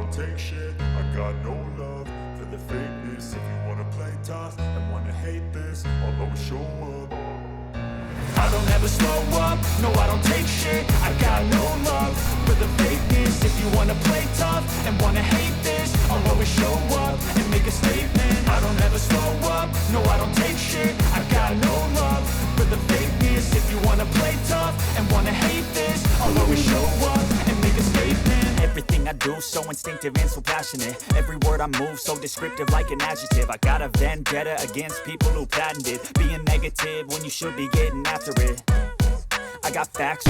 don't take shit. I got no love for the fakeness. If you wanna play tough and wanna hate this, I'll always show up. I don't ever slow up, no I don't take shit. I got no love for the fakeness. If you wanna play tough and wanna hate this, I'll always show up and make a statement. I don't ever slow up, no I don't take shit. I got no love for the fakeness. If you wanna play tough and wanna hate this, I'll always show up and make a statement. Everything I do so instinctive and so passionate. Every word I move so descriptive like an adjective. I got a vendetta against people who patented being negative when you should be getting after it. I got facts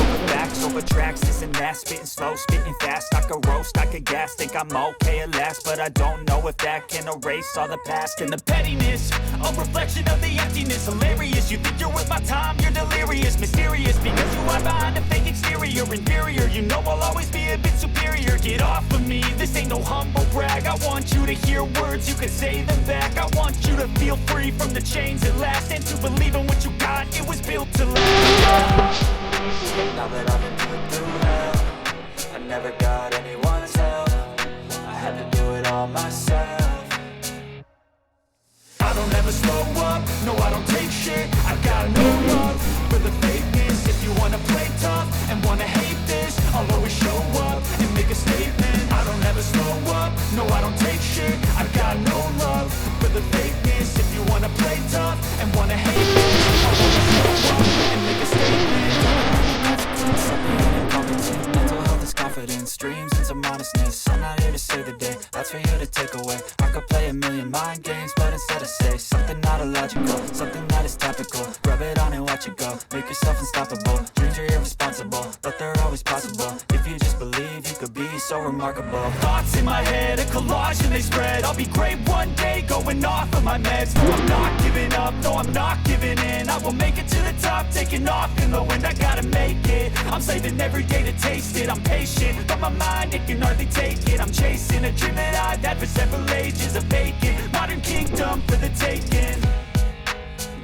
over tracks, this and that, spitting slow, spitting fast. I could roast, I could gas, think I'm okay at last, but I don't know if that can erase all the past. And the pettiness, a reflection of the emptiness. Hilarious, you think you're worth my time, you're delirious. Mysterious, because you are behind a fake exterior. Inferior, you know I'll always be a bit superior. Get off of me, this ain't no humble brag. I want you to hear words, you can say them back. I want you to feel free from the chains at last, and to believe in what you got, it was built to last. Now that I've been put through hell, I never got anyone's help. I had to do it all myself. I don't ever slow up, no I don't take shit. I got no love for the fakeness. If you wanna play tough and wanna hate this, I'll always show up and make a statement. I don't ever slow up, no I don't take shit. I got no love for the fakeness. If you wanna play tough and wanna hate this, I'll always show up and make a statement. Mental health is confidence, dreams and some honestness. I'm not here to save the day, that's for you to take away. I could play a million mind games, but instead I say something not illogical, something that is topical. Rub it on and watch it go, make yourself unstoppable. Dreams are irresponsible, but they're always possible. If you just believe, you could be so remarkable. Thoughts in my head, a collage and they spread. I'll be great one day, going off of my meds. No, I'm not giving up, no, I'm not giving in. I will make it to the top, taking off in the wind. I gotta make it, I'm saving every day to taste it. I'm patient, but my mind, it can hardly take it. I'm chasing a dream that I've had for several ages. A vacant, modern kingdom for the taking.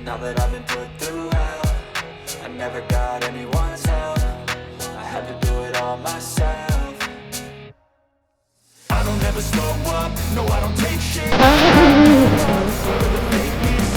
Now that I've been put through hell, I never got anyone's help. I had to do it all myself. I don't ever slow up, no I don't take shit.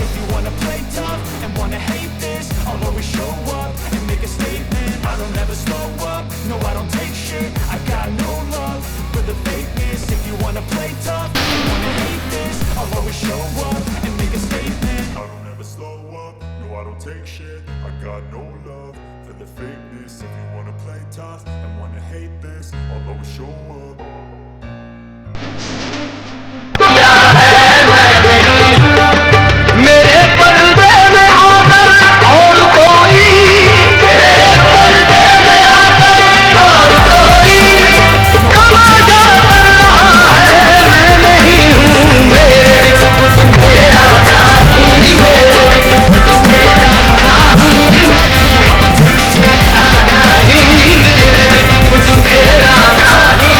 If you wanna play tough and wanna hate this, I'll always show up and make a statement. I don't ever slow up, no I don't take shit. I got no love for the fakeness. If you wanna play tough and wanna hate this, I'll always show up and make a statement. I don't ever slow up, no I don't take shit. I got no love for the fakeness. If you wanna play tough and wanna hate this, I'll always show up. मेरे पर्दे में आकर और कोई, मेरे पर्दे में आकर और कोई तमाशा कर रहा है। मैं नहीं हूँ, मेरे खुद मेरा नहीं, मेरे खुद मेरा नहीं, मेरे खुद मेरा नहीं।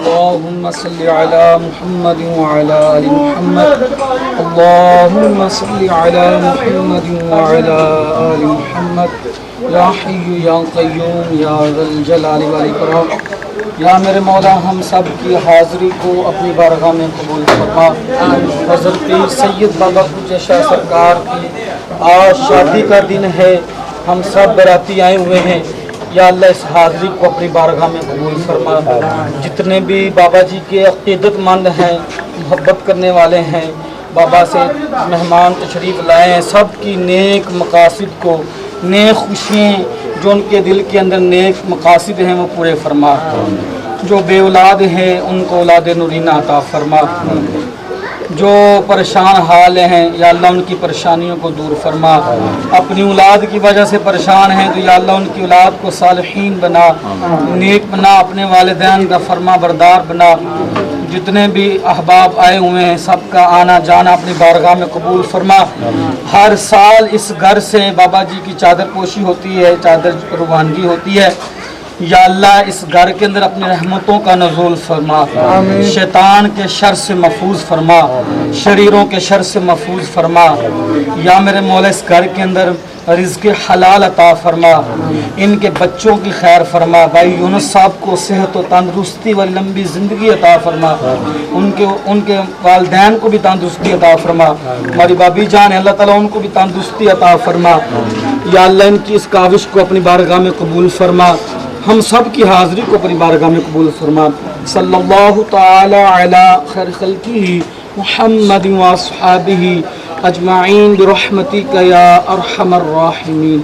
अल्लाहुम्मा सल्लि अला मुहम्मद व अला आलि मुहम्मद अल्लाहुम्मा सल्लि अला मुहम्मद व अला आलि मुहम्मद या हय्यु या क़य्यूम या ज़ल जलाली वल इकराम। या मेरे मौला हम सब की हाज़िरी को अपनी बारगाह में कबूल फरमा। हज़रत सैयद बाबा कुचा शाह सरकार की आज शादी का दिन है, हम सब बराती आए हुए हैं। या अल्लाह इस हाज़िरी को अपनी बारगाह में कबूल फरमा। जितने भी बाबा जी के अक़ीदतमंद हैं, मोहब्बत करने वाले हैं, बाबा से मेहमान तशरीफ़ लाए हैं, सब की नेक मकासिद को, नेक खुशियाँ जो उनके दिल के अंदर नेक मकासिद हैं वो पूरे फरमा। जो बे औलाद हैं उनको औलाद नूरीना अता फरमा। जो परेशान हाल हैं या अल्लाह उनकी परेशानियों को दूर फरमा। अपनी औलाद की वजह से परेशान हैं तो या अल्लाह उनकी औलाद को सालिहीन बना, नेक बना, अपने वालिदैन का फरमा बरदार बना। जितने भी अहबाब आए हुए हैं सबका आना जाना अपनी बारगाह में कबूल फरमा। हर साल इस घर से बाबा जी की चादर पोशी होती है, चादर रुबानगी होती है। या अल्लाह इस घर के अंदर अपनी रहमतों का नज़ूल फरमा। शैतान के शर से महफूज फरमा, शरीरों के शर से महफूज फरमा। या मेरे मौला इस घर के अंदर रिज़्क़ हलाल अता फरमा। इनके बच्चों की खैर फरमा। भाई यूनुस साहब को सेहत व तंदरुस्ती व लंबी ज़िंदगी अता फरमा। उनके वालिदैन को भी तंदरुस्ती अता फरमा। हमारी बाबी जान है, अल्लाह ताला उनको भी तंदरुस्ती अता फरमा। या अल्लाह इनकी इस काविश को अपनी बारगाह में कबूल फरमा। हम सब की हाज़िरी को अपनी बारगाह में कबूल फरमा। सल्लल्लाहु तआला अला खैर खल्क़िही मुहम्मद व अस्हाबिही अजमाइन बिरहमतिका या अरहमर राहिमीन।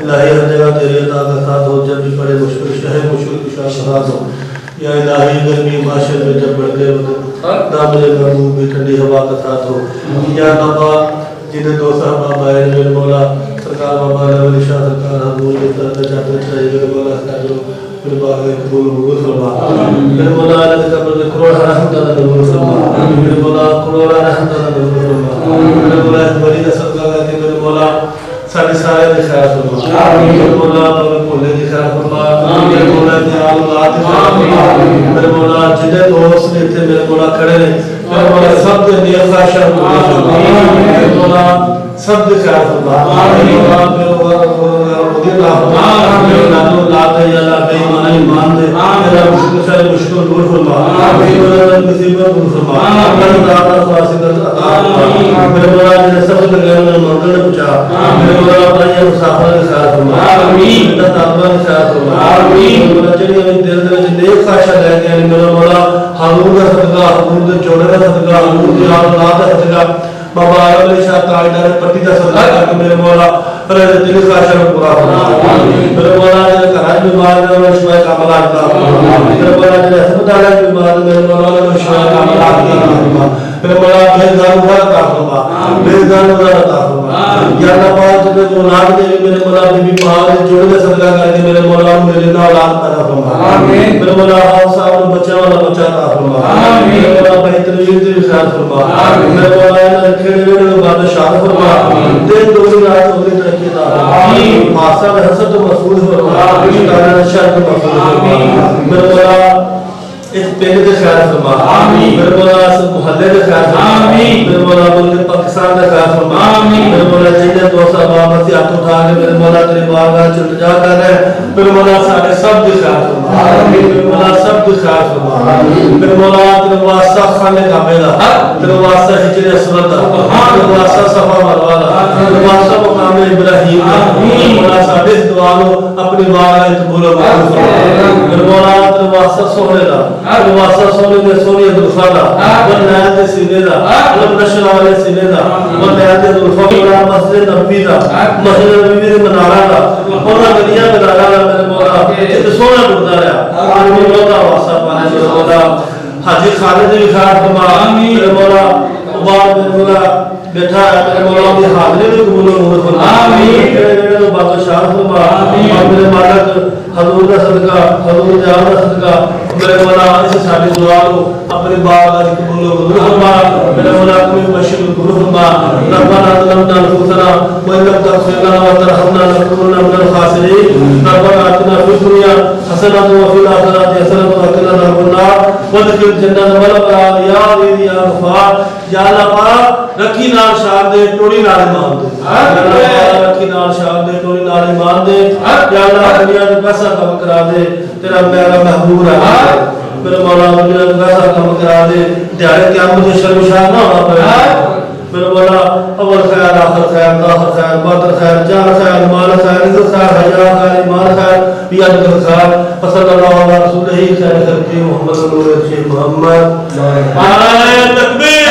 इलाही हर जगह तेरे अता का साथ हो, जब भी बड़े मुश्किल शहर मुश्किल कुशा साथ हो। या इलाही गर्मी माशर में जब बढ़ गए दामले महबूब में ठंडी हवा का साथ हो। या बाबा जिन्हें दो साहबा आए मेरे मौला सरकार बाबा नवली शाह सरकार हजूर के तरफ जाते चाहिए मेरे मौला साजो मेरे बाबा कबूल कबूल फरमा मेरे मौला अल्लाह का कब्र में करोड़ रहमत अता कबूल फरमा मेरे मौला करोड़ रहमत अता कबूल फरमा मेरे मौला इस बड़ी का सदका करके मेरे मौला सारे सारे के खैर फरमा मेरे मौला मेरे भोले के खैर फरमा मेरे मौला के औलाद के खैर फरमा मेरे मौला जिन्हें दोस्त ने थे मेरे मौला खड़े ने मेरे मौला सब के नेक ख्वाहिशां पूरी फरमा मेरे मौला सब के खैर फरमा मेरे मौला मेरे मुझे ना मेरे नाम लाद दे या अल्लाह बेईमान ईमान दे मेरा मुश्किल सारे मुश्किल दूर फरमा मेरे मुसीबत दूर फरमा मेरे दाता ख्वाहिश कर अता फरमा मेरे मौला जिन्हें सब के गैर मंजिल में पहुंचा मेरे मौला अपना ये मुसाफिर के खैर फरमा आमीन ताबा के खैर फरमा आमीन मौला जिन्हें अपने दिल में नेक ख्वाहिशां लेके आए मेरे मौला हारून का सदका हारून के जोड़े का सदका हारून की औलाद का सदका बाबा अली शाह ताजदार पट्टी का सदका करके मेरे मौला अरे दिल ख्वाहिशां को पूरा फरमा मेरे मौला ने घर बीमार है और शिफा कामिल अता फरमा मेरे मौला ने अस्पताल में बीमार है मेरे मौला ने शिफा कामिल अता फरमा मेरे मौला बेजान हुआ अता फरमा बेजान हुआ अता फरमा या अल्लाह पाक जो औलाद दे मेरे मौला बीबी पाक ने जोड़ के सदका करके मेरे मौला मेरे ना औलाद पैदा फरमा आमीन मेरे मौला हाउ साहब ने बच्चा वाला बच्चा अता फरमा आमीन मेरे मौला बेहतरीन दी खैर फरमा आमीन मेरे मौला ने खेड़े में बादशाह फरमा दिन दोनों रात होगी तरक्की अता आमीन मासा में हसद तो महफूज फरमा आमीन तारा शर को महफूज फरमा मेरे मौला इस पेड़ के खैर फरमा आमीन मेरे मौला इस मोहल्ले के खैर फरमा आमीन मेरे मौला मुल्क पाकिस्तान का खैर फरमा आमीन मेरे मौला जिन्हें दो साहबा मसी हाथ उठा के मेरे मौला तेरे बारगाह में इल्तिजा कर रहे हैं मेरे मौला सारे सब के खैर फरमा आमीन मेरे मौला सब के खैर फरमा आमीन मेरे मौला तेरे वास्ता खाने काबे दा तेरे वास्ता हिजर असवद दा तेरे वास्ता सफा मरवा दा तेरे वास्ता मकाम इब्राहिम दा मेरे मौला सारे इस दुआ को अपनी बारगाह में कबूल फरमा मेरे मौला तेरे वास्ता सोने दा तेरे वास्ता सोने में सोनी दुल्फा दा व नैन दे सीने दा व नशर वाले सीने दा व नैन दे दुल्फा दा मस्जिद नबी दा मस्जिद नबी दे मनारा दा और गलियां मनारा दा मेरे मौला इते सोना टुटदा रहा मेरे मौला वास्ता पाने मेरे मौला हाजी खालिद भी खैर फरमा आमीन मेरे मौला उबार मेरे मौला बैठा है मेरे मौला की हाजिरी भी कबूल फरमा आमीन मेरे बादशाह फरमा आमीन और मेरे मालिक हजूर का सदका हजूर जान का सदका मेरे मौला इस साडी दुआ को अपने बारगाह में कबूल फरमा मेरे मौला कोई बशर कबूल फरमा रब्बना ज़लमना अनफुसना व इन लम तग़फिर लना व तरहमना लनकुनन्ना मिनल खासिरीन रब्बना आतिना फिद दुनिया हसनतन व फिल आखिरति हसनतन व क़िना अज़ाबन नार वदखिल जन्नत वल अबरार या अज़ीज़ या गफ़ार या अल्लाह पाक रखी नाल शान दे टोड़ी नाल ईमान दे रखी नाल शान दे टोड़ी नाल ईमान दे या अल्लाह दुनिया में पैसा कम करा दे तेरा मेरा महबूब रहा मेरे मौला दुनिया में पैसा कम करा दे दिहाड़े क़यामत में शर्मशार ना होना पड़े मेरे मौला अव्वल खैर आखिर खैर ताखिर खैर बातर खैर जान खैर माल खैर इज़्ज़त खैर हया खैर ईमान खैर बियद खैर सल्लल्लाहु अलैहि रसूलिही खैर खल्क़ी मोहम्मद नूर मोहम्मद नारे तकबीर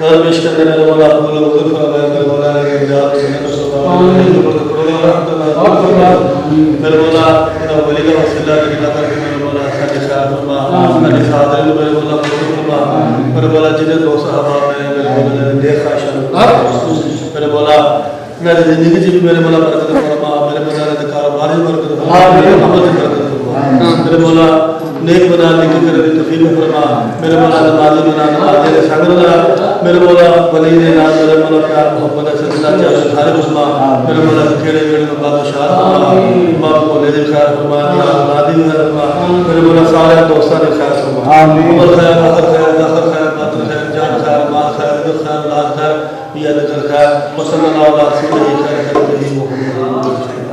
नजर पेश करने मेरे मौला कबूल मंजूर फरमाए मेरे मौला ने इंतजार करने को सुबह मेरे मौला तेरा वली का वसीला जिला करके मेरे मौला सारे ख्याल फरमा मेरे सादर मेरे मौला कबूल फरमा मेरे मौला जिन्हें दो सहाबा में मेरे मौला ने देखा मेरे मौला मेरी जिंदगी जी भी मेरे मौला बरकत फरमा मेरे मौला ने कारोबार में बरकत फरमा मेरे अमल में बरकत फरमा मेरे मौला नेक बना नेकी करे तौफीक फरमा मेरे मौला नमाज़ी बना नमाज़ी ने संग बना मेरे मौला वली ने नाम मेरे मौला प्यार मोहब्बत से सदा चाहे सारे फरमा मेरे मौला खेड़े वेड़े में बादशाह फरमा मां को ले दे खैर फरमा या नादी में फरमा मेरे मौला सारे दोस्तों ने खैर फरमा आमीन अमल खैर आखिर खैर दाखिल खैर बातिन खैर जान खैर माल खैर दिल खैर औलाद खैर या नजर खैर सल्लल्लाहु अलैहि वसल्लम खैर खैर मोहम्मद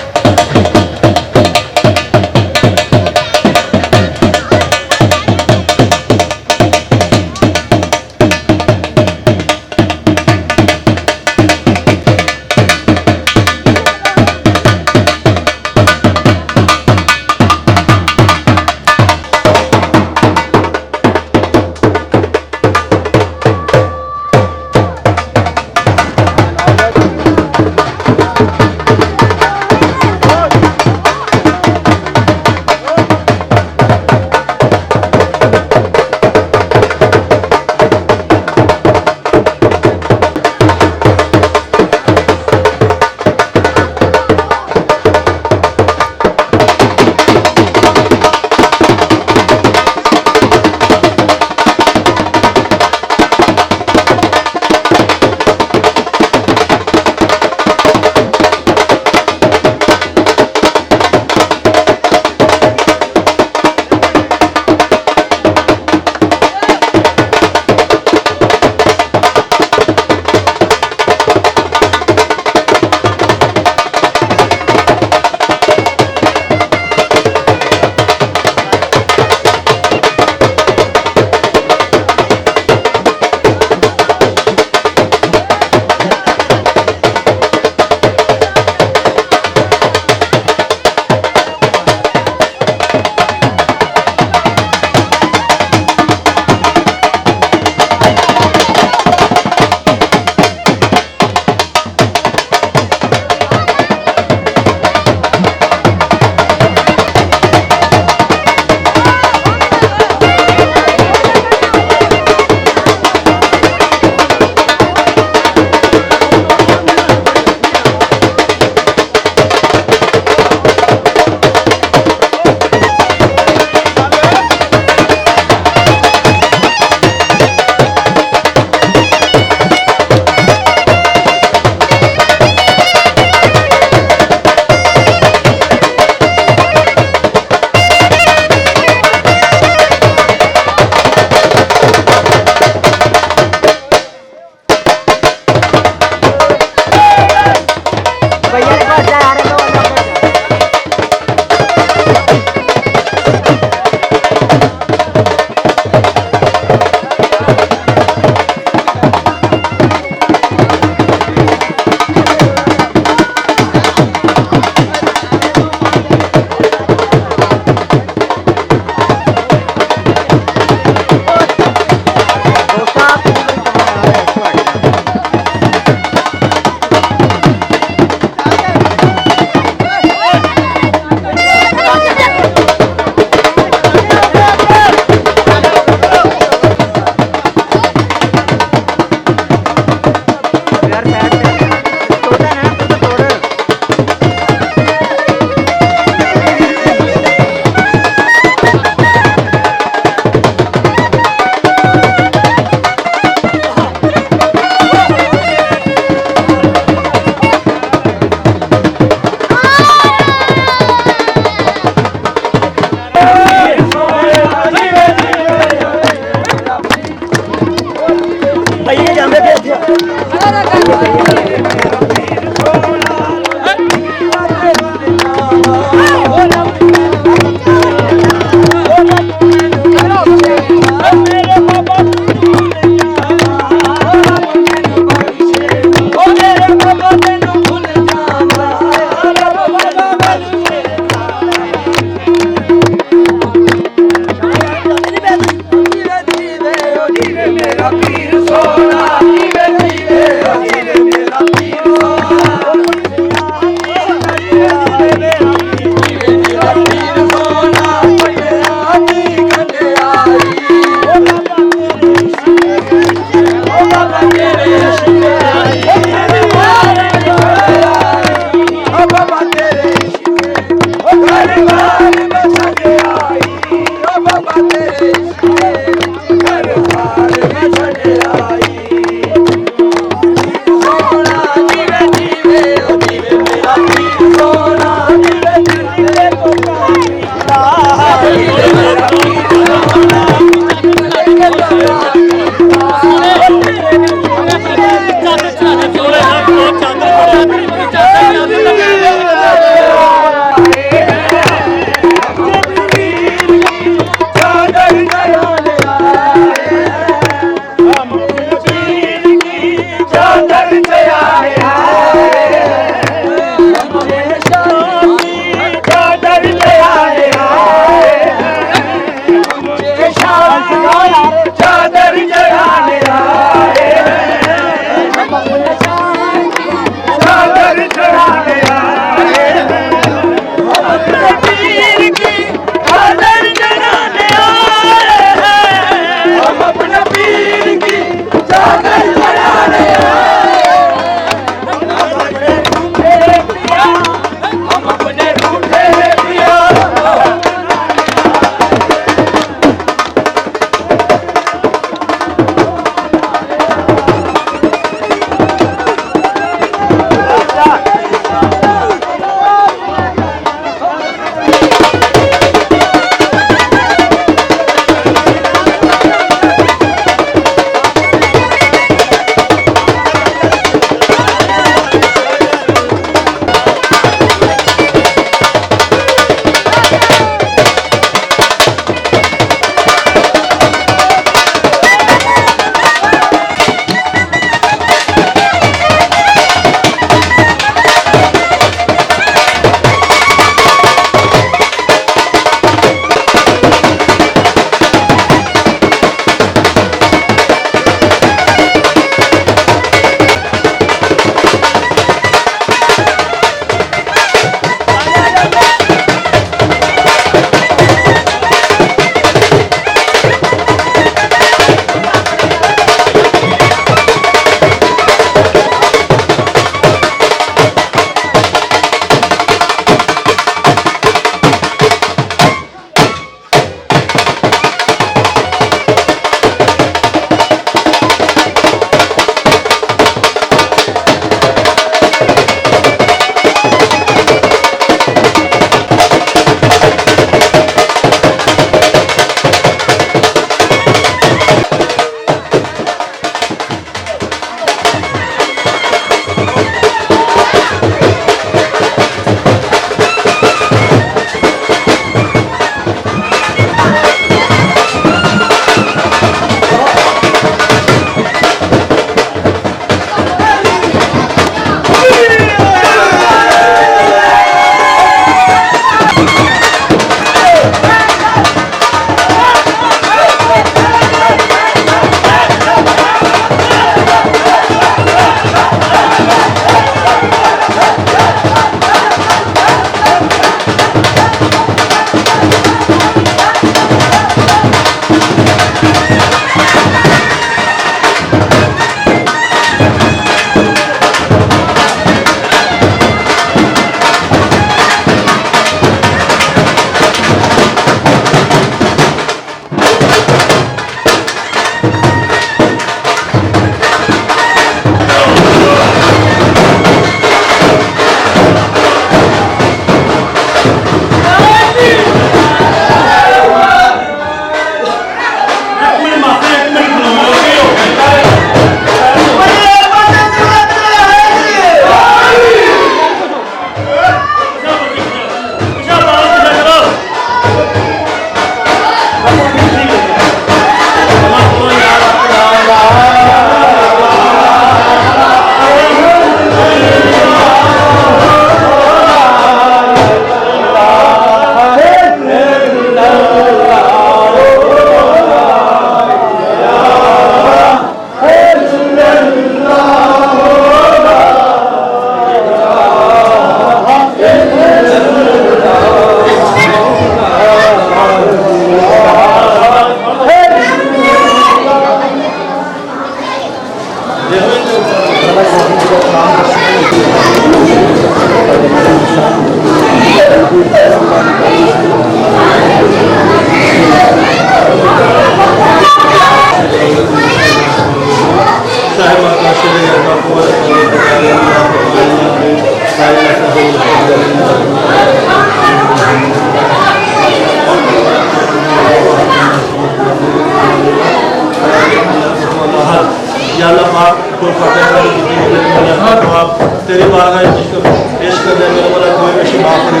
तेरी बारगाह पेश करने मेरे वाला कोई भी शिफा करे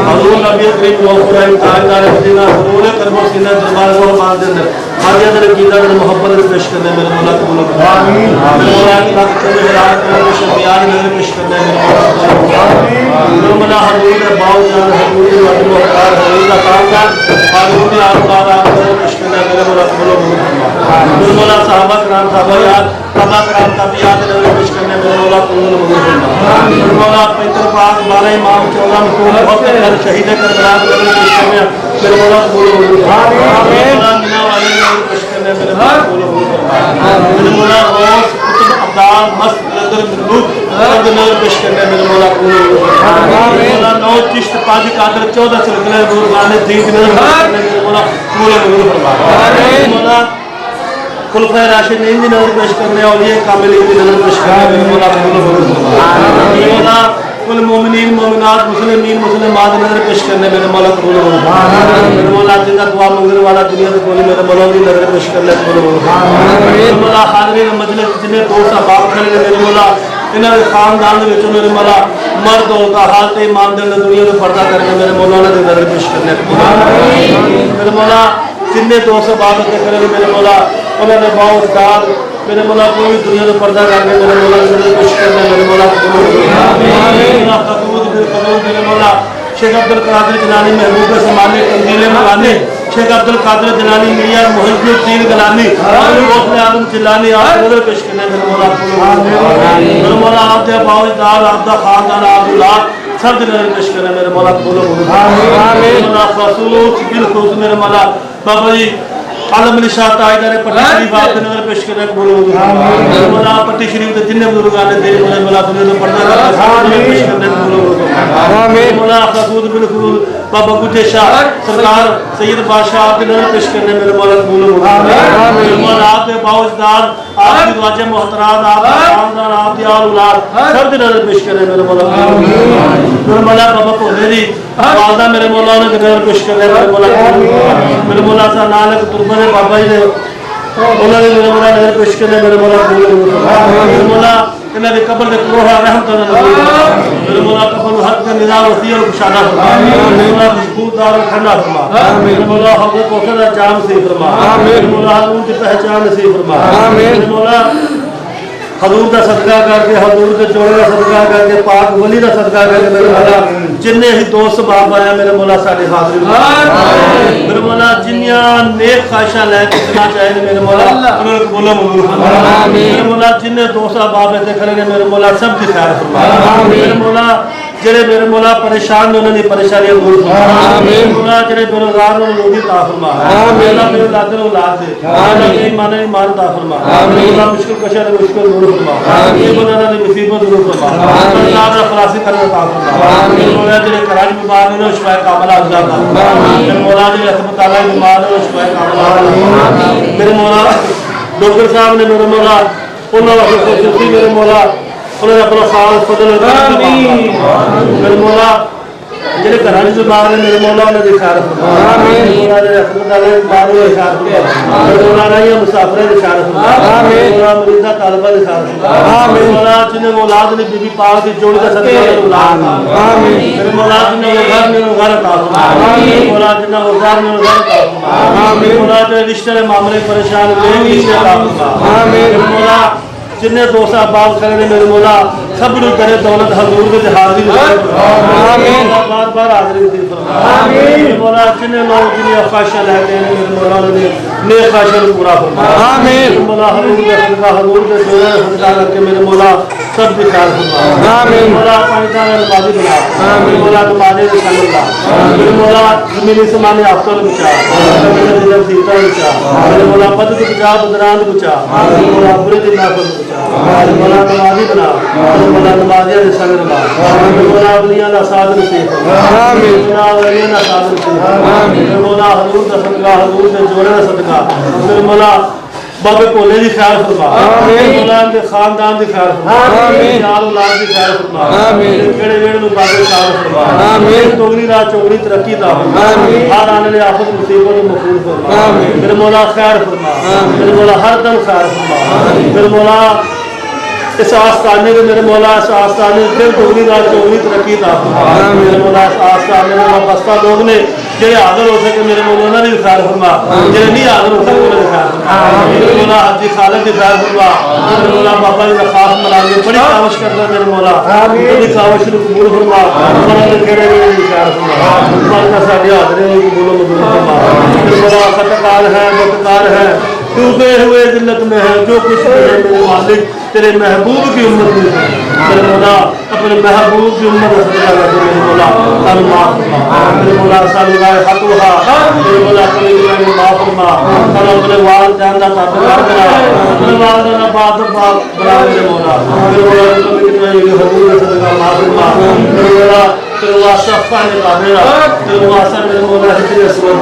हजूर नबी करीम वफराई ताजदार मदीना हजूर करमो सीना दरबार को मान दे अंदर हाजिया दर कीदा दर मोहब्बत पेश करने मेरे वाला कबूल कर आमीन मेरे वाला की बात करने जलाल को शफियान मेरे पेश करने मेरे वाला आमीन मेरे वाला हजूर के बाव जान हजूर के वड मुख्तार हजूर का खानदान हजूर के आलमार आप पेश करने मेरे वाला कबूल कर मेरे वाला सहाबा कराम साहबायात तबा कराम तबियात मेरे पेश करने मेरे वाला कबूल कर मौला पैतर पाक 12 इमाम 14 मखदूम बहुत हर शहीद करबला मेरे पेश करने मेरे मौला कबूल आमीन मौला मिना वाले मेरे पेश करने मेरे मौला कबूल मेरे मौला गौस कुतुब अब्दाल मस्त लदर मखलूक सब मेरे पेश करने मेरे मौला कबूल आमीन मौला नौ चिश्त पांच कादर 14 सिलसिले बुजुर्गान दीन मेरे मौला कबूल फरमा आमीन मौला खुलफाए राशिदीन इन नजर पेश करने और ये कामिलीन की नजर पेश करने मेरे मौला कबूल फरमा आमीन मौला कुल मोमिनीन मोमिनात मुस्लिमीन मुस्लिमात नजर पेश करने मेरे मौला कबूल फरमा आमीन मेरे मौला जिंदा दुआ मंगने वाला दुनिया में कोई मेरे मौला की नजर पेश करने कबूल फरमा आमीन मौला हाजिरीन मजलिस जिन्हें दोस्त अहबाब खड़े मेरे मौला इन्हां दे खानदान दे विच मेरे मौला मर्द औरत हालत ईमान दे दुनिया में पर्दा करके मेरे मौला ने नजर पेश करने कबूल आमीन मेरे मौला जिन्हें दोस्त अहबाब करे मेरे मौला उन्होंने बहुत दाद मेरे मौला कोई दुनिया में पर्दा करके मेरे मौला ने पेश करने मेरे मौला मेरे मौला शेख अब्दुल कादिर जिलानी महबूब समानी तंजील मलानी शेख अब्दुल कादिर जिलानी मियां मुहिद्दीन गलानी गौसे आलम जिलानी आप नजर पेश करने मेरे मौला मेरे मौला आप दे बावजदार आप दा खानदान आप औलाद सब नजर पेश करने मेरे मौला कबूल आमीन मौला खसूस बिलखुसूस मेरे मौला बाबा जी आलम अली शाह ताजदार पट्टी शरीफ आप नजर पेश करने कबूल आमीन मौला पट्टी शरीफ के जिन्ने बुजुर्गान ने मेरे मौला दुनिया में पर्दा करके पेश करने कबूल आमीन मौला खसूस बिलखुसूस बाबा गुजे शाह सरकार सैयद बादशाह आप नजर पेश करने मेरे मौला कबूल आमीन मौला आप के बावजदार आपकी वाजे मोहतराम आप खानदान आप दी औलाद सब नजर पेश करने मेरे मौला मेरे मौला बाबा भोले जी वादा मेरे मौला ने नजर पेश करने मेरे मौला मेरे मौला सा नानक तुरबन बाबा जी ने उन्होंने मेरे मौला नजर पेश करने मेरे मौला मेरे मौला इन्हें कब्र दे कोहा रहमत मेरे मौला कब्र हद के निजाम वसी और कुशादा मेरे मौला खुशबूदार और ठंडा फरमा मेरे मौला हौज़ कौसर का जाम नसीब फरमा मेरे मौला हजूर की पहचान नसीब फरमा मेरे मौला हजूर का सदका करके हजूर के जोड़े का सदका करके पाक वली का सदका करके मेरे मौला जिन्ने ही दोस्त बाप आया मेरे मौला साडी हाजिर मेरे मौला जिन्नियां नेक ख्वाहिशां लेके चलना चाहिए मेरे मौला उन्होंने कबूल मंजूर फरमा मेरे मौला जिन्ने दोस्त बाप ऐसे खड़े ने मेरे मौला सब की खैर फरमा मेरे मौला जेड़े मेरे मौला परेशान ने उन्होंने परेशानियां दूर फरमा मेरे मौला जेड़े बेरोजगार ने रोजी अता फरमा मेरा मेरे औलाद ने औलाद दे मेरा ईमान ईमान अता फरमा मेरा मुश्किल कशा ने मुश्किल दूर फरमा ये मौला ने मुसीबत दूर फरमा अल्लाह ने खलासी करने अता फरमा मेरे मौला जेड़े कराज बीमार ने शिफा कामला अता फरमा मेरे मौला जेड़े अस्पताल में बीमार ने शिफा कामला अता मेरे मौला डॉक्टर साहब ने मेरे मौला उन्होंने खुशी मेरे मौला उन्होंने अपना खास फजल मेरे मौला जेडे घर बीमार ने मेरे मौला उन्हें दिखा रहा मुसाफिर दिखा रहा मरीजा तालबा दिखा रहा जिन्हें औलाद ने बीबी पाक की जोड़ी का सदका औलाद मेरे मौला जिन्हें घर में घर अता मेरे मौला जिन्हें औजार में औजार अता मेरे मौला जो रिश्ते के मामले परेशान रिश्ते अता मेरे मौला जिन्हें दोस्त अहबाब खड़े ने मेरे मौला सब नु करे दौलत हजूर के हाजिर आमीन बार बार हाजिर नसीब फरमा आमीन मौला जिन्हें लोग जिन्हें ख्वाहिशां लेके मेरे मौला ने नेक ख्वाहिशां पूरा फरमा आमीन मौला हजूर के सदका हजूर के जोड़े सदका करके मेरे मौला सब की ख्याल फरमा आमीन। मौला पाकिस्तान नमाजी बना मौला नमाजी सल्लल्लाह मौला जमीनी समाने अफसर बचा मेरे सीता बचा मौला पद बचा बदरान बचा मौला बुरे दिन नाफज बचा मौला नमाजी बना मौला नमाजी संग बना मौला अवलिया दा साथ नसीब आमीन मौला अवलिया दा साथ नसीब आमीन मौला हजूर दा सदका हजूर दे जोड़े दा सदका मौला बाबे भोले की ख्याल फरमा मौला के खानदान की ख्याल फरमा यार औलाद की ख्याल फरमा जेड़े जेड़े नु बाबे ख्याल फरमा चौगनी रात चौगनी तरक्की दा हर आने वाली आफत मुसीबत को महफूज फरमा मेरे मौला खैर फरमा मेरे मौला हर दम खैर फरमा मेरे मौला इस आस्थाने में मेरे मौला इस आस्थाने फिर चौगनी रात चौगनी तरक्की दा मेरे मौला इस आस्थाने में वाबस्ता लोग ने जेड़े हाजिर हो सके मेरे मौला उन्होंने भी खैर फरमा जेड़े नहीं हाजिर हो सके उन्होंने खैर फरमा मेरे मौला हाजी खालिद की खैर फरमा मेरे मौला बाबा जी का खास मनाने बड़ी काविश करता मेरे मौला बड़ी काविश को कबूल फरमा मौला ने कहने में भी खैर फरमा मौला साडी हाजिरी को कबूल फरमा मेरे मौला खतकार है बदकार है तू गए हुए जिल्लत में है जो कुछ है मेरे मालिक तेरे महबूब की उम्मत में है मेरे मौला अपने महबूब की उम्मत से सदका कर मेरे मौला तन माफ फरमा मेरे मौला सालुगाए हतुहा मेरे मौला कली में माफ फरमा तन अपने वालिदैन दा ताबेदार बना अपने वालिदैन दा बात बना मेरे मौला कभी कितना ये हजूर का सदका माफ फरमा मेरे मौला तेरे वास्ता पाने काबेरा तेरे वास्ता मेरे मौला हिजर असवर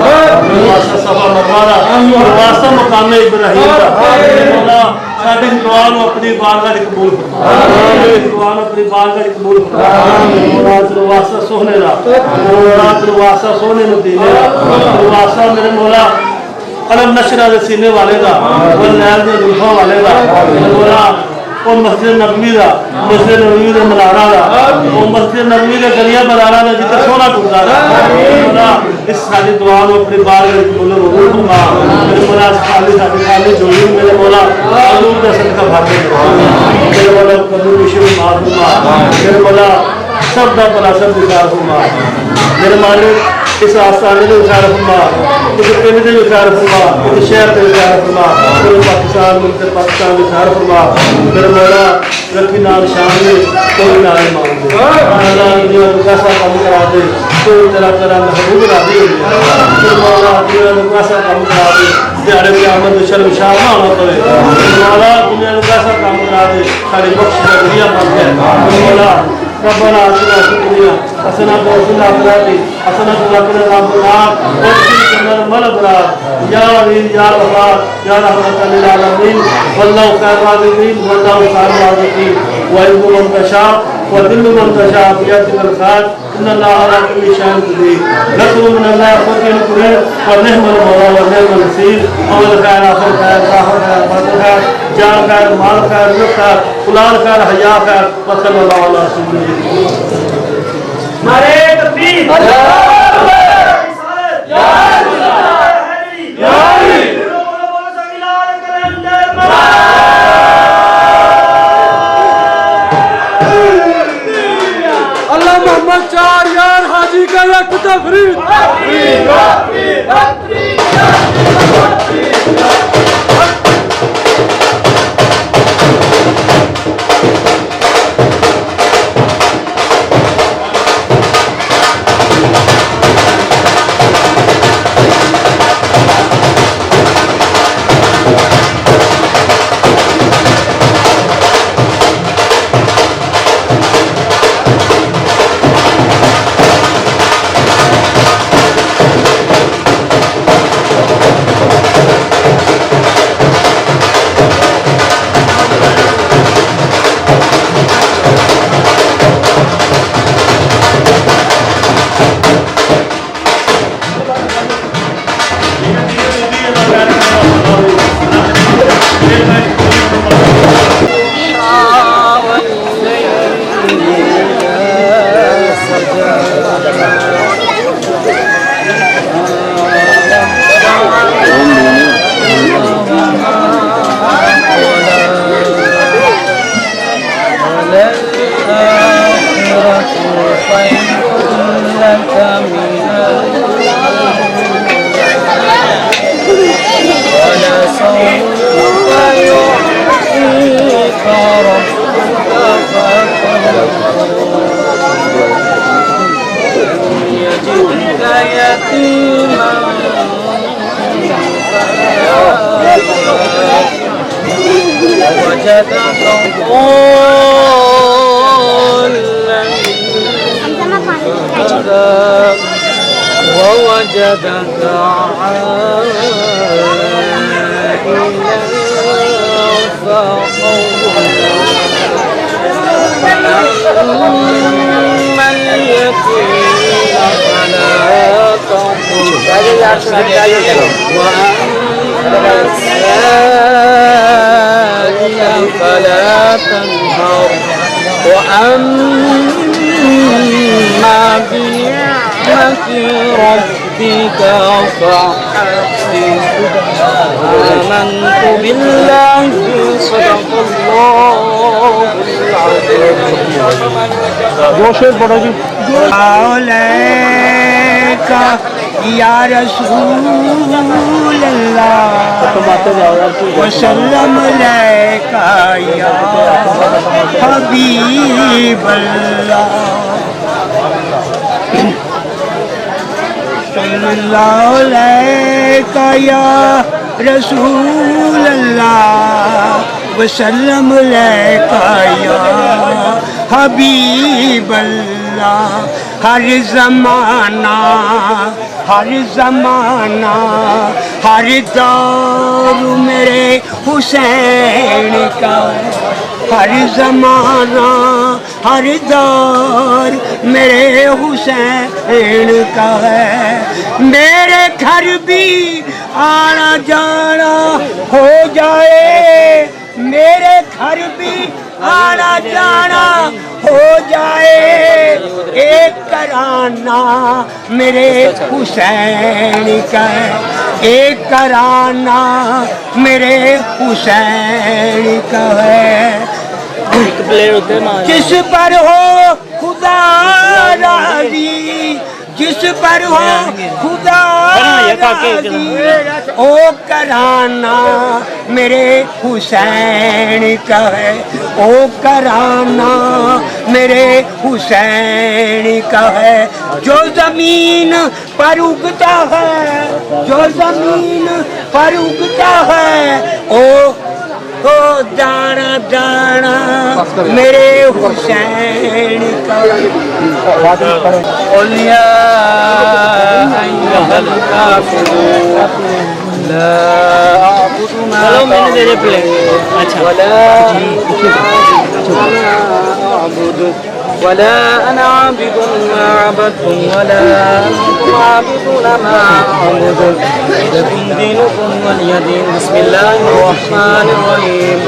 तेरे वास्ता सफा मरवारा तेरे वास्ता मकाम इब्राहिम दा मेरे मौला साडी दुआ नु अपनी बारगाह च कबूल फरमा दुआ नु अपनी बारगाह च कबूल फरमा मौला तेरे वास्ता सोहने दा मौला तेरे वास्ता सोहने मदीने दा तेरे वास्ता मेरे मौला अलम नशरा दे सीने वाले दा वल नैल दे जुल्फां वाले दा मेरे मौला वो मस्जिद नबवी का मस्जिद नबवी के मनारा का वो मस्जिद नबवी के गलियां मनारा का जितना सोना टूटता है इस सारी दुआ को अपनी बार बोलो कबूल फरमा मेरे मौला खाली साडी खाली जोड़ी मेरे मौला हजूर का सदका भागे मेरे मौला कबूल विश्व माफ फरमा मेरे मौला सब दा भला सब विचार फरमा मेरे मालिक इस आस्थाने में विचार फरमा इस पिंड में विचार फरमा इस शहर में विचार फरमा पूरे पाकिस्तान मुल्क पाकिस्तान विचार फरमा मेरे मौला रखी नाम शान में कोई नाम मांग दे अल्लाह दुनिया को कैसा काम करा दे कोई तेरा तेरा महबूब राजी हो जाए मेरे मौला दुनिया को कैसा काम करा दे दिहाड़े क़यामत में शर्मशार ना होना पड़े मेरे मौला दुनिया को कैसा काम करा दे सारी बख्श का दुनिया बन जाए मेरे मौला रब्बना आतिना फिद दुनिया हसनतन व फिल आखिरति हसनतन व क़िना अज़ाबन्नार वक़िना अज़ाबल अबरार या अज़ीज़ या गफ़्फ़ार या रहमतल लिल आलमीन वल्लाहु खैरुर राज़िक़ीन वल्लाहु खैरुर राज़िक़ीन व युज़्ज़ु मन तशा व युज़िल्लु मन तशा बियदिकल खैर इन्नल्लाहा अला कुल्लि शैइन क़दीर नस्रुन मिनल्लाहि फ़तहुन क़रीब व निअमल मौला व निअमल नसीर अव्वल खैर आखिर खैर आखिर खैर बाद खैर जान खैर माल खैर रिज़्क़ खैर कुलाल खैर हया खैर व सल्लल्लाहु अलैहि वसल्लम नारे तकबीर अल्लाह मोहम्मद चार यार हाजी का एक तफरीद ولسوف يعطيك ربك ووجدك ضالا فهدى ووجدك عائلا فأما اليتيم فلا تقهر وأما السائل فلا تنهر وأما بنعمة ربك فحدث آمنت بالله صدق الله العظيم عليك يا رسول الله وسلم عليك يا حبيب الله صلى الله عليك يا رسول الله وسلم عليك يا حبیب اللہ ہر زمانہ ہر دور میرے حسین کا ہر زمانہ ہر دور میرے حسین کا ہے میرے گھر بھی آنا جانا ہو جائے میرے گھر بھی آنا جانا ہو جائے ایک کرانہ میرے حسین کا ہے ایک کرانہ میرے حسین کا ہے جس پر ہو خدا راضی جس پر ہو خدا راضی او کرانہ میرے حسین کا ہے او کرانہ میرے حسین کا ہے جو زمین پر اگتا ہے جو زمین پر اگتا ہے او دانا دانا میرے حسین کا قل یا ایھا الکافرون لا اعبد ما ولا انا عابد ما عبدتم ولا انتم عابدون ما اعبد لكم دينكم ولي دين بسم الله الرحمن الرحيم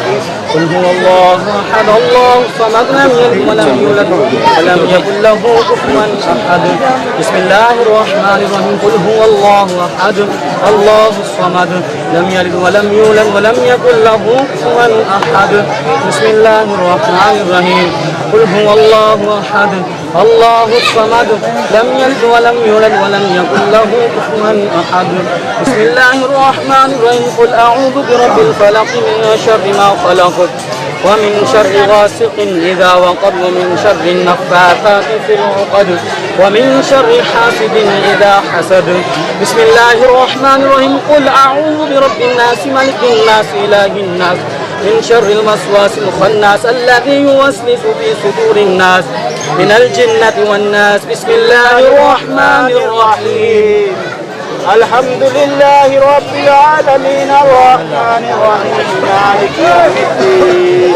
قل هو الله احد الله الصمد لم يلد ولم يولد ولم يكن له كفوا احد بسم الله الرحمن الرحيم قل هو الله احد الله الصمد لم يلد ولم يولد ولم يكن له كفوا احد بسم الله الرحمن الرحيم قل هو الله احد الله الصمد لم يلد ولم يولد ولم يكن له كفوا احد بسم الله الرحمن الرحيم قل اعوذ برب الفلق من شر ما خلق ومن شر غاسق إذا وقب ومن شر النفاثات في العقد ومن شر حاسد إذا حسد بسم الله الرحمن الرحيم قل أعوذ برب الناس ملك الناس إله الناس من شر الوسواس الخناس الذي يوسوس في صدور الناس من الجنة والناس بسم الله الرحمن الرحيم الحمد لله رب العالمين الرحمن الرحيم مالك يوم الدين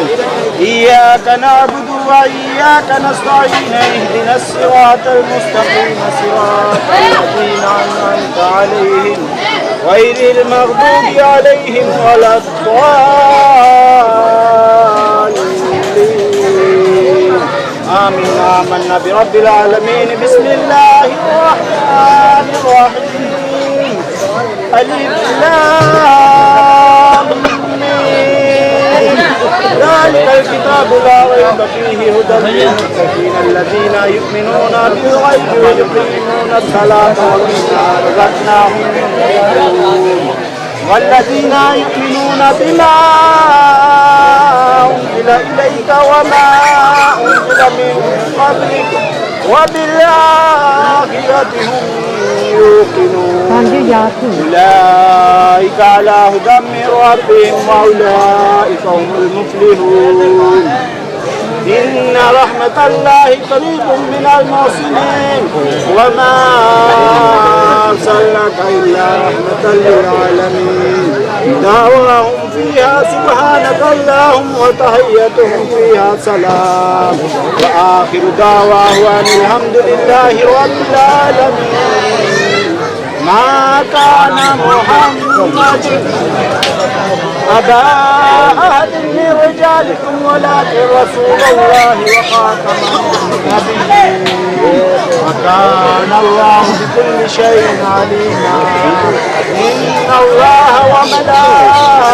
إياك نعبد وإياك نستعين اهدنا الصراط المستقيم صراط الذين أنعمت عليهم غير المغضوب عليهم ولا الضالين آمين آمنا برب العالمين بسم الله الرحمن الرحيم ألف لام ميم ذلك الكتاب لا ريب فيه هدى للمتقين الذين يؤمنون بالغيب ويقيمون الصلاة ومما رزقناهم ينفقون والذين يؤمنون بما أنزل إليك وما أنزل من قبلك وبالآخرة هم يوقنون أولئك على هدى من ربهم وأولئك هم المفلحون إن رحمة الله قريب من المحسنين وما أرسلناك إلا رحمة للعالمين دعواهم فيها سبحانك اللهم وتحيتهم فيها سلام وآخر دعواهم أن الحمد لله رب العالمين ما كان محمد أبا أحد من رجالكم ولكن رسول الله وخاتم النبيين وكان الله بكل شيء عليما إن الله وملائكته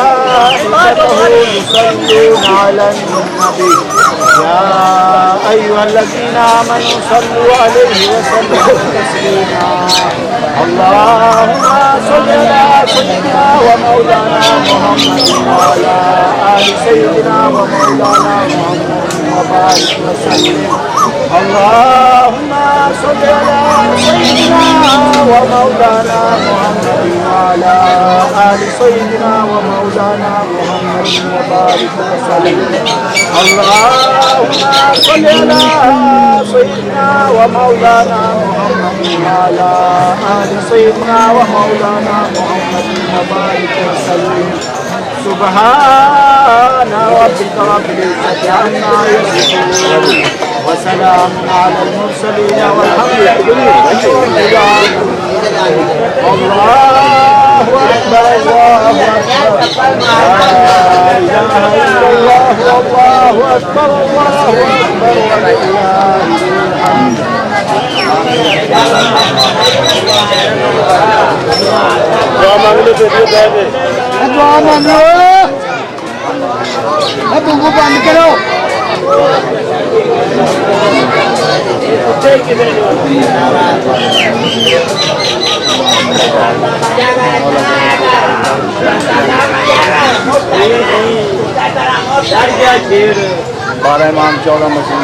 يصلون على النبي يا أيها الذين آمنوا صلوا عليه وسلموا تسليما اللهم صل على سيدنا ومولانا محمد وعلى آل سيدنا ومولانا محمد وبارك وسلم اللهم صل على سيدنا ومولانا محمد وعلى آل سيدنا ومولانا محمد وبارك وسلم اللهم صل على سيدنا ومولانا محمد وعلى آل سيدنا ومولانا محمد وبارك وسلم سبحان ربك رب العزة عما يصفون وسلام على المرسلين والحمد لله رب العالمين الله أكبر الله أكبر لا إله إلا الله والله أكبر الله أكبر ولله الحمد बारह इमाम 14 मशीन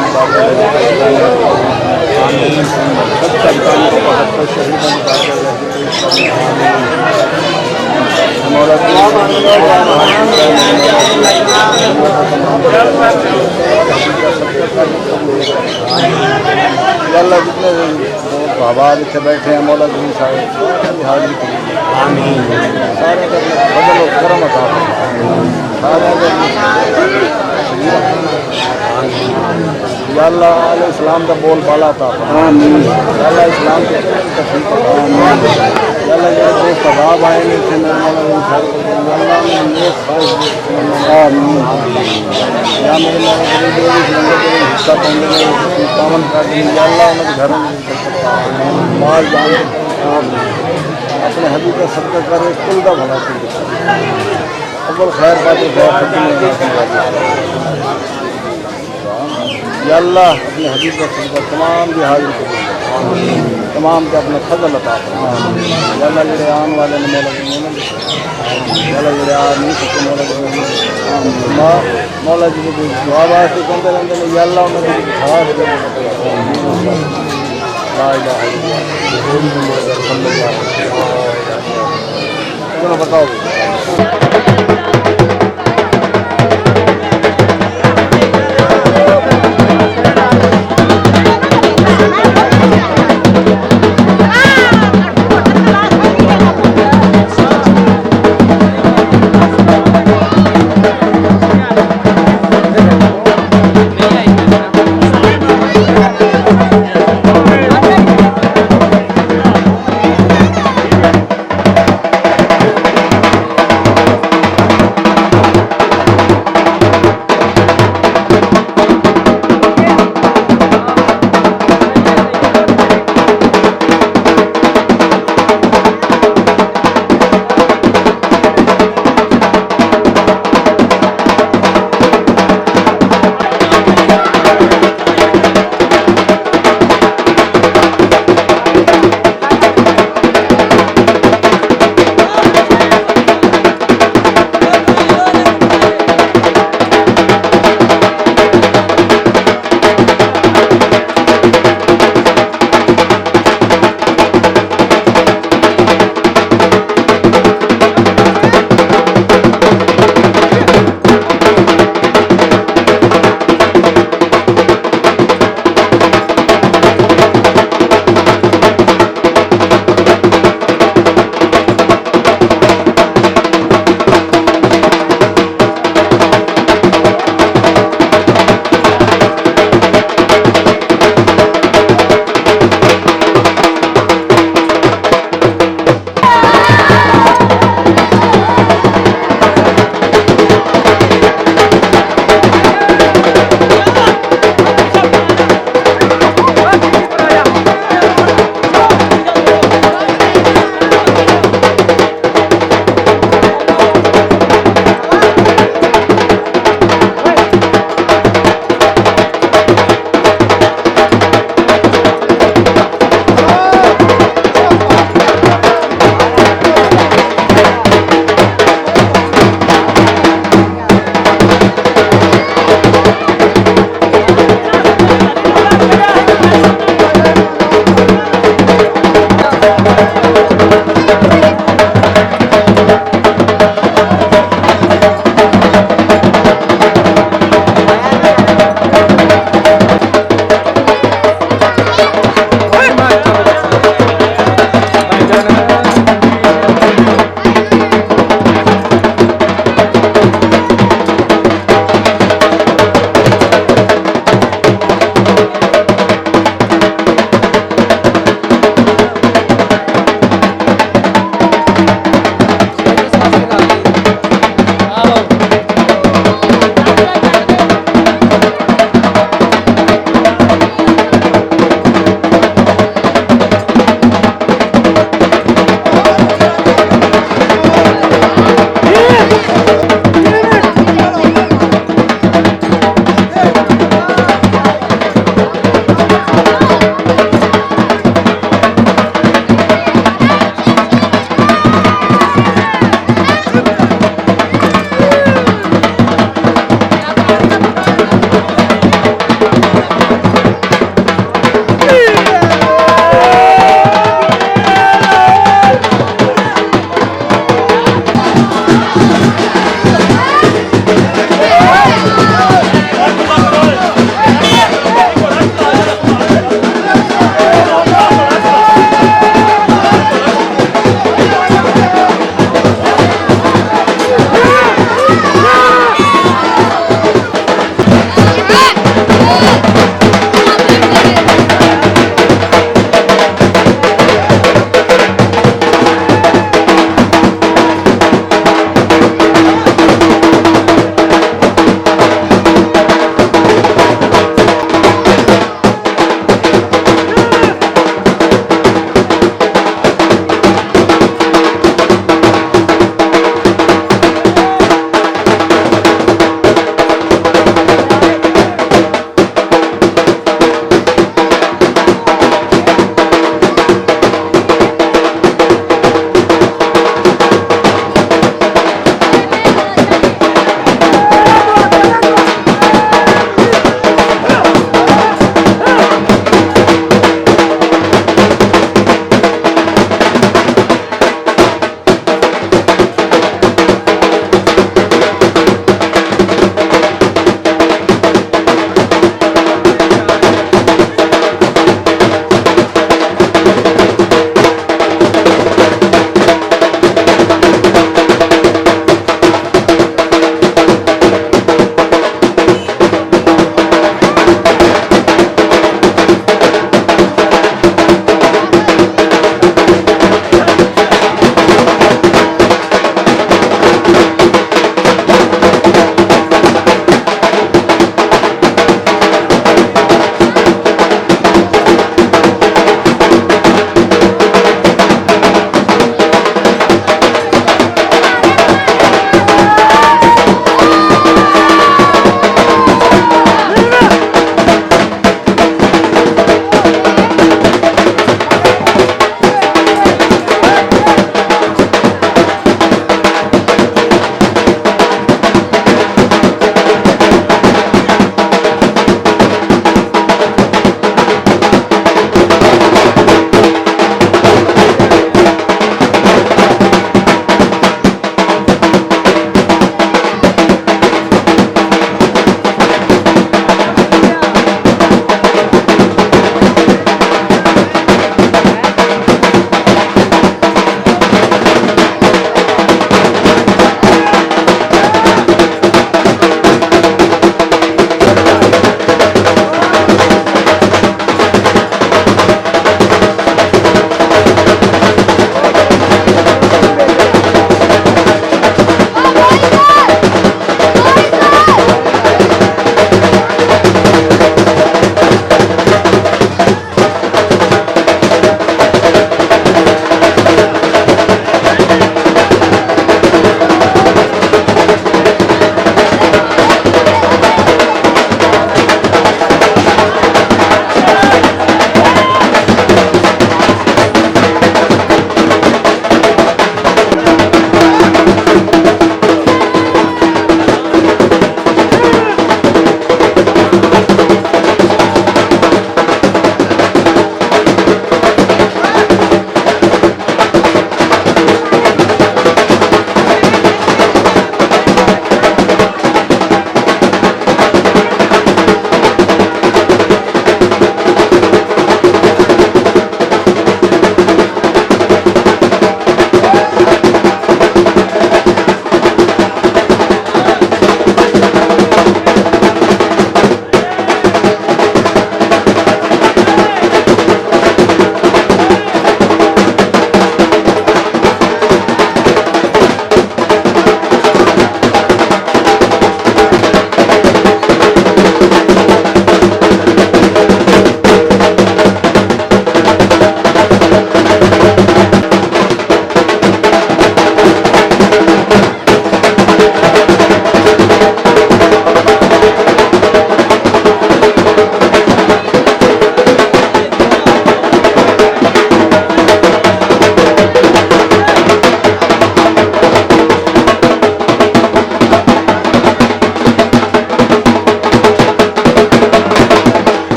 अल्लाह जितने आबाद इतने बैठे हैं मौला जी सारे हाजिरी सारे बदलो करम अता सारे या अल्लाह इस्लाम का बोल बाला था या अल्लाह इस्लाम के या अल्लाह जो दोस्त अबाब आएंगे थे या मेरे हिस्सा कामन कर या अल्लाह उनके घर माल जान अपने हबीब का सबका करे कुल का भला अव्वल खैर बात या अल्लाह अपने हबीब का सबका तमाम भी हाजिर कर तमाम के अपने फजल अता या अल्लाह जड़े आने वाले ने मौला या अल्लाह जड़े आ नहीं सकते मौला जी को दुआ वास्ते कहते रहते हैं या अल्लाह उन्होंने खास चलो बताओ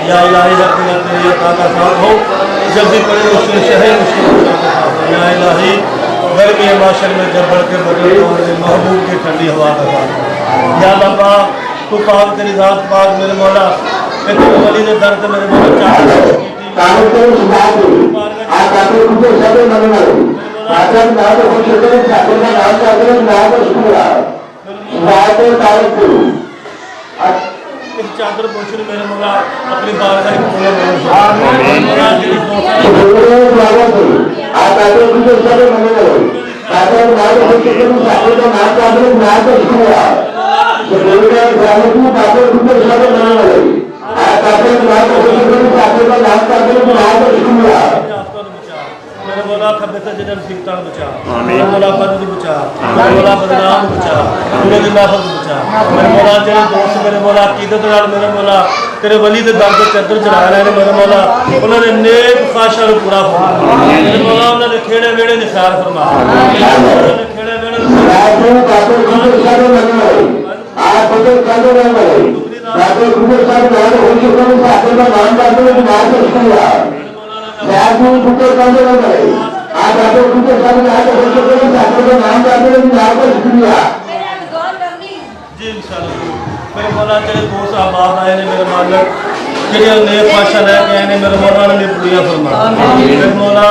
या इलाही तेरी अता का साथ हो जब भी पड़े मुश्किल शहर मुश्किल या इलाही गर्मी माशर में जब बढ़ के बदले तो मेरे महबूब की ठंडी हवा का साथ या बाबा तू पाक तेरी जात पाक मेरे मौला तेरे वली ने दर्द मेरे मौला चादर पोषण मेरे मौला अपनी बारगाह मेरे मौला खब्बे से जन्म सीखता बचा मेरे मौला बदल बचा मेरे मौला बदनाम बचा मेरे दिलाफत बचा मेरे मौला तेरे दोस्त मेरे मौला अकीदत नाल मेरे मौला तेरे वली दे दर ते चदर चढ़ा रहे ने मेरे मौला उन्होंने नेक ख्वाहिशां नूं पूरा फरमा मेरे मौला उन्होंने खेड़े वेड़े निसार फरमा उन्होंने खेड़े वेड़े जी इंशाअल्लाह मेरे मौला तेरे दोस्त आबाद आए ने मेरे मालिक जेड़े नेक ख्वाहिशां लेके आए ने मेरे मौला ने पूरी फरमा मेरे मौला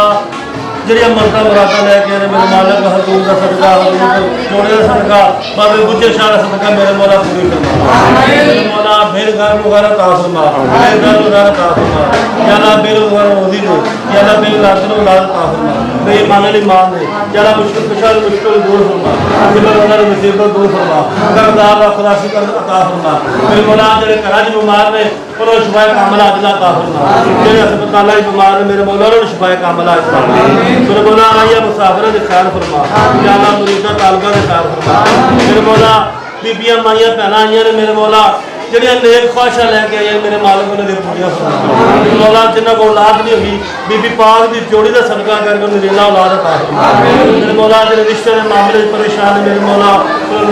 जेड़िया मरदा मुरादा लेके आए मेरे मालिक हजूर का सदका हजूर जोड़े का सदका बाबे गुज्जे शाह का सदका मेरे मौला पूरी फरमा मेरे मौला बेरोजगार वगैरह ता फरमा बेरोजगार वगैरह ता फरमा या अल्लाह बेरोजगार रोजी दे या अल्लाह बेरोजगार को औलाद ता फरमा बेईमान वाली मान दे या अल्लाह मुश्किल कुशल मुश्किल दूर फरमा जिन्हें उन्होंने मुसीबत दूर फरमा करदार दा खुलासी कर अता फरमा मेरे मौला जेड़े घरां च बीमार ने उन्होंने शिफाए कामला अजला अता फरमा जेड़े अस्पतालां च बीमार ने मेरे मौला उन्होंने शिफाए कामला अता फरमा मेरे मौला आइया मुसाफिर दे खैर फरमा या अल्लाह मुरीदा तालबा दे खैर फरमा मेरे मौला बीबियां माइयां भैनां आइयां ने मेरे मौला जेड़ियां नेक ख्वाहिशां लेके आइयां मेरे मालिक उन्होंने पूरियां फरमा मौला जिन्हां को औलाद नहीं होगी बीबी पाक दी जोड़ी दा सदका करके नरेला औलाद अता फरमा मेरे मौला जेड़े रिश्ते दे मामले परेशान है मेरे मौला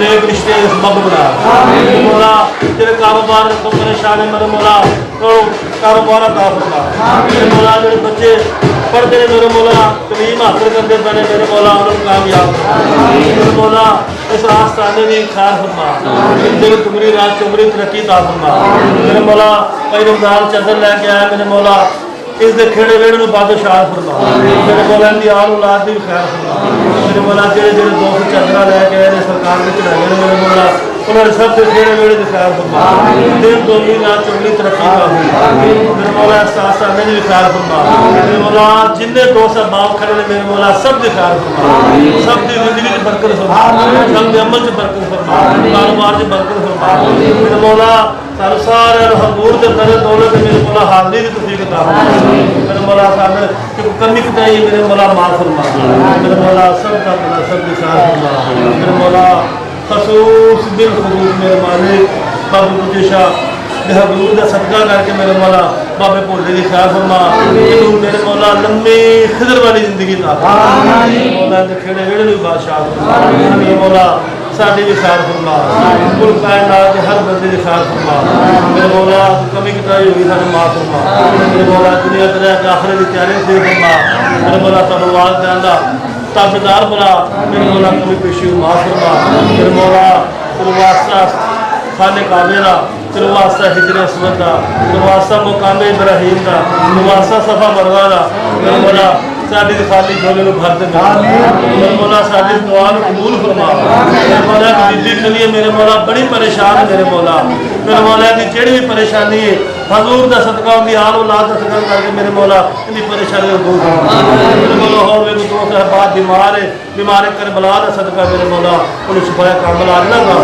नेक रिश्ते दे सबब बना मेरे मौला जेड़े कारोबार तो परेशान है मेरे मौला कारोबार अता फरमा मेरे मौला जेड़े बच्चे पढ़ते हैं मेरे मौला तलीम हासिल करते बने मेरे मौला उन्होंने कामयाब मेरे मौला इस आस्थाने की खैर फरमा जिंदगी तुमरी रात तुमरी तरक्की ता फरमा मेरे मौला कई रमजान चदर लैके आया मेरे मौला इस दे खेड़े वेड़े में बादशाह फरमा मेरे मौला इनकी आल औलाद की भी खैर फरमा मेरे मौला जेड़े जेड़े दोस्त चदरा लैके आए सरकार ने चढ़ाई ने मेरे मौला उन्होंने सब के खेड़े वेड़े की खैर फरमा दिन दोनी रात चुगली तरक्की का मेरे मौला साथ सामने भी खैर फरमा मेरे मौला जिन्ने दोस्त बाप खड़े ने मेरे मौला सब की खैर फरमा सब की जिंदगी में बरकत फरमा सब के अमल च बरकत फरमा कारोबार च बरकत फरमा मेरे मौला सारे सारे हजूर के दर दौलत मेरे मौला हाजिरी की तौफीक अता फरमा मेरे मौला सामने कि कमी कताई मेरे मौला माफ फरमा मेरे मौला सब का सब की खैर फरमा मेरे मौला खसूस बिल खसूस मेरे मालिक बाबू दूजे शाह हजूर का सदका करके मेरे मौला बाबे भोले की ख्याल फरमा तू मेरे मौला लम्बी खिदर वाली जिंदगी दा मौला दे खेड़े वेड़े भी बादशाह मेरे मौला साडी भी ख्याल फरमा कुल कायनात दे हर बंदे की ख्याल फरमा मेरे मौला कमी कताई होगी सानू माफ फरमा मेरे मौला दुनिया तरह के आखिरत की तैयारी से फरमा मेरे मौला तनु वालिदैन दा ताबेदार बना मेरे मौला कमी पेशी माफ फरमा मेरे मौला तेरे वास्ता खाने काबे दा तेरे वास्ता हिजरे असवद दा तेरे वास्ता मुकामे इब्राहिम दा तेरे वास्ता सफा मरवा दा मेरे मौला साडी खाली झोले को भर दे मेरे मौला साडी दुआ को कबूल फरमा मेरे मौला गरीबी के लिए मेरे मौला बड़ी परेशान है मेरे मौला की जेड़ी भी परेशानी है हजूर का सदका उनकी आल औलाद का सदका करके मेरे मौला इनकी परेशानी को दूर फरमा मेरे मौला और मेरे दोस्त है बात बीमार करबला का सदका मेरे मौला उन्हें शिफाया कामल आजना गा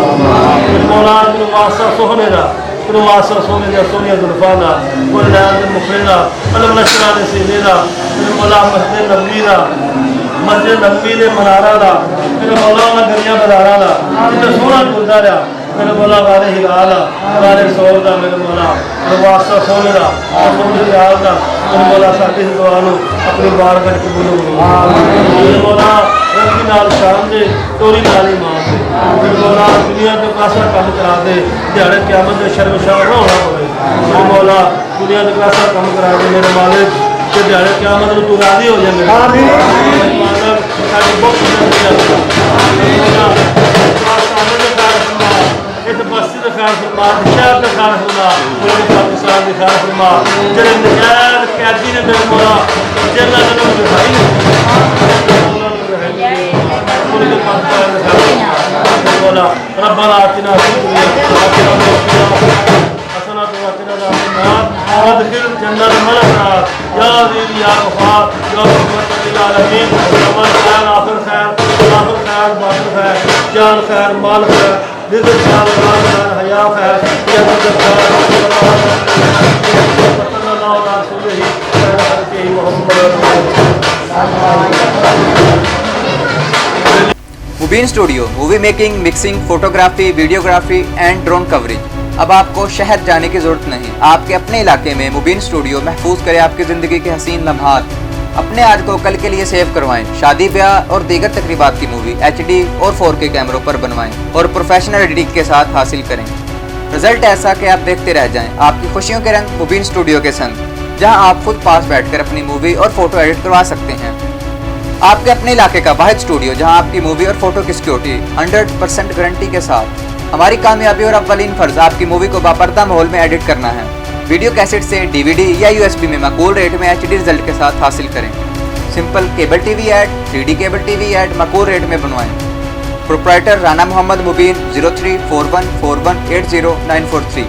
मेरे मौला तेरे वास्ता सोहने दा तेरे वास्ता सोने दा सोनिया जुल्फां दा कोई नैन दे मुखड़े दा अलग लश्करां दे सीने दा मेरे मौला मस्जिद नबवी दे मनारा दा मेरे मौला उन्हां गलियां बाजारां दा जिथे सोहना टुरदा रहा मेरे मौला वाले हिलाल वाले सोल दा मेरे मौला तेरे वास्ता सोने दा सोने हिलाल दा मेरे मौला साडी दुआ नूं अपनी बारगाह कबूल फरमा मेरे मौला रखी नाल शाम दे तोरी नाल ईमान दे मेरे मौला दुनिया ते कासा काम करा दे दिहाड़े क़यामत दे शर्मशार ना होना पवे मेरे मौला दुनिया ते कासा काम करा दे मेरे मालिक ते दिहाड़े क़यामत नूं तू राज़ी हो जा मेरे आमीन मालिक साडी बहुत मेरे मौला आसाने दे ख्याल फरमा इस बस्ती का ख्याल फरमा शहर का ख्याल फरमा पूरे पाकिस्तान का ख्याल फरमा जेड़े नजायज कैदी ने मेरे मौला जेलां दे अंदर बिठाई रब्बना आतिना फिद दुनिया हसनत व क़िना अज़ाबन्नार वअदखिल जन्नत मन अबरार या अज़ीज़ या गफ़ार या रहमतल लिल आलमीन अव्वल खैर आखिर खैर बातिन खैर जान खैर माल खैर रिज़्क़ खैर माल खैर हया खैर इज़्ज़त खैर सल्लल्लाहु अलैहि वसल्लम Mohammed Mubeen studio movie making, mixing, photography, videography and drone coverage. अब आपको शहर जाने की जरूरत नहीं। आपके अपने इलाके में मुबीन स्टूडियो महफूज करे आपकी ज़िंदगी के हसीन लम्हात। अपने आज को कल के लिए सेव करवाएं। शादी ब्याह और दीगर तकरीबात की मूवी HD और 4K कैमरों पर बनवाएं और प्रोफेशनल एडिटिंग के साथ हासिल करें। रिजल्ट ऐसा कि आप देखते रह जाएं। आपकी खुशियों के रंग मुबीन स्टूडियो के संग, जहां आप खुद पास बैठकर अपनी मूवी और फोटो एडिट करवा सकते हैं। आपके अपने इलाके का वाहिद स्टूडियो जहां आपकी मूवी और फोटो की सिक्योरिटी 100% गारंटी के साथ। हमारी कामयाबी और अव्वलीन फर्ज आपकी मूवी को बापर्दा माहौल में एडिट करना है। वीडियो कैसेट से DVD या USB में माकूल रेट में HD रिजल्ट के साथ हासिल करें। Simple cable TV add, 3D cable TV add माकूल रेट में बनवाएं। प्रोप्राइटर राना मोहम्मद मुबीन 03414180 943।